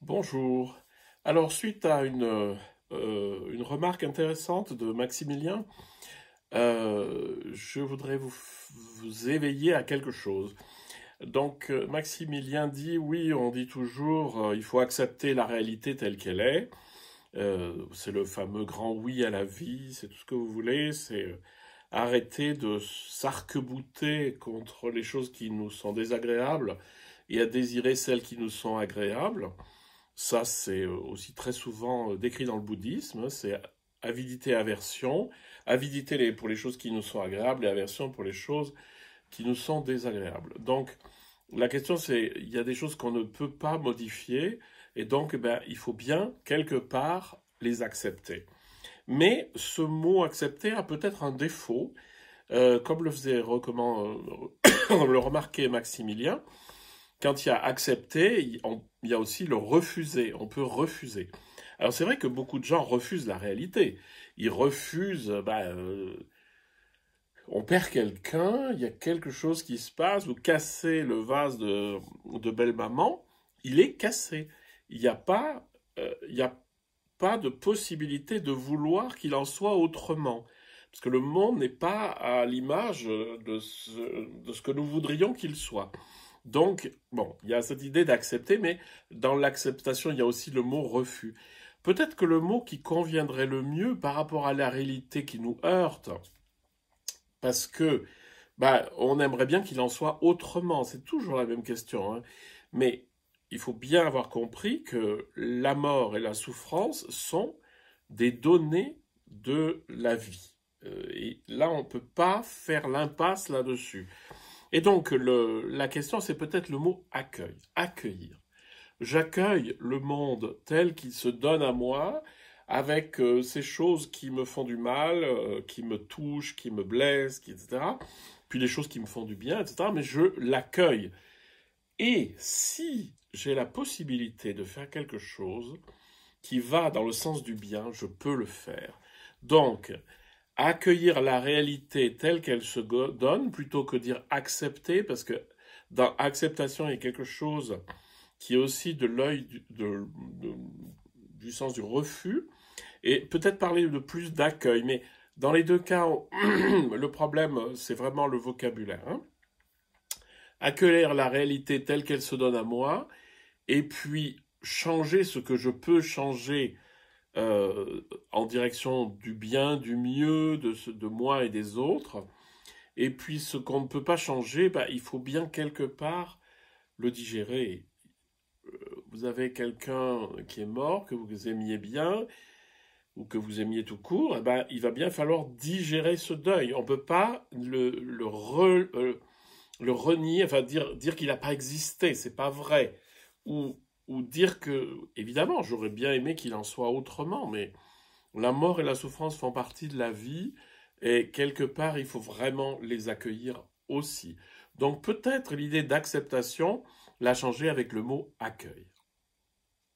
Bonjour. Alors, suite à une remarque intéressante de Maximilien, je voudrais vous éveiller à quelque chose. Donc, Maximilien dit, oui, on dit toujours, il faut accepter la réalité telle qu'elle est. C'est le fameux grand oui à la vie, c'est tout ce que vous voulez, c'est arrêter de s'arc-bouter contre les choses qui nous sont désagréables et à désirer celles qui nous sont agréables. Ça, c'est aussi très souvent décrit dans le bouddhisme, c'est avidité, aversion, avidité pour les choses qui nous sont agréables et aversion pour les choses qui nous sont désagréables. Donc, la question c'est, il y a des choses qu'on ne peut pas modifier, et donc ben, il faut bien, quelque part, les accepter. Mais ce mot accepter a peut-être un défaut, comme le faisait le remarquer Maximilien. Quand il y a accepter, il y a aussi le refuser. On peut refuser. Alors c'est vrai que beaucoup de gens refusent la réalité. Ils refusent, on perd quelqu'un, il y a quelque chose qui se passe, vous cassez le vase de belle-maman, il est cassé. Il y a pas de possibilité de vouloir qu'il en soit autrement. Parce que le monde n'est pas à l'image de ce que nous voudrions qu'il soit. Donc, bon, il y a cette idée d'accepter, mais dans l'acceptation, il y a aussi le mot refus. Peut-être que le mot qui conviendrait le mieux par rapport à la réalité qui nous heurte, parce que on aimerait bien qu'il en soit autrement, c'est toujours la même question, hein. Mais il faut bien avoir compris que la mort et la souffrance sont des données de la vie. Et là, on ne peut pas faire l'impasse là-dessus. Et donc, la question, c'est peut-être le mot accueil, accueillir. J'accueille le monde tel qu'il se donne à moi, avec ces choses qui me font du mal, qui me touchent, qui me blessent, etc. Puis les choses qui me font du bien, etc. Mais je l'accueille. Et si j'ai la possibilité de faire quelque chose qui va dans le sens du bien, je peux le faire. Donc, accueillir la réalité telle qu'elle se donne, plutôt que dire accepter, parce que dans acceptation, il y a quelque chose qui est aussi de l'œil du sens du refus, et peut-être parler de plus d'accueil, mais dans les deux cas, le problème, c'est vraiment le vocabulaire, hein. Accueillir la réalité telle qu'elle se donne à moi, et puis changer ce que je peux changer en direction du bien, du mieux, de moi et des autres. Et puis ce qu'on ne peut pas changer, il faut bien quelque part le digérer. Vous avez quelqu'un qui est mort, que vous aimiez bien, ou que vous aimiez tout court, il va bien falloir digérer ce deuil. On ne peut pas le renier, enfin dire qu'il n'a pas existé, c'est pas vrai. Ou dire que, évidemment, j'aurais bien aimé qu'il en soit autrement, mais la mort et la souffrance font partie de la vie, et quelque part, il faut vraiment les accueillir aussi. Donc peut-être l'idée d'acceptation, la changer avec le mot accueil.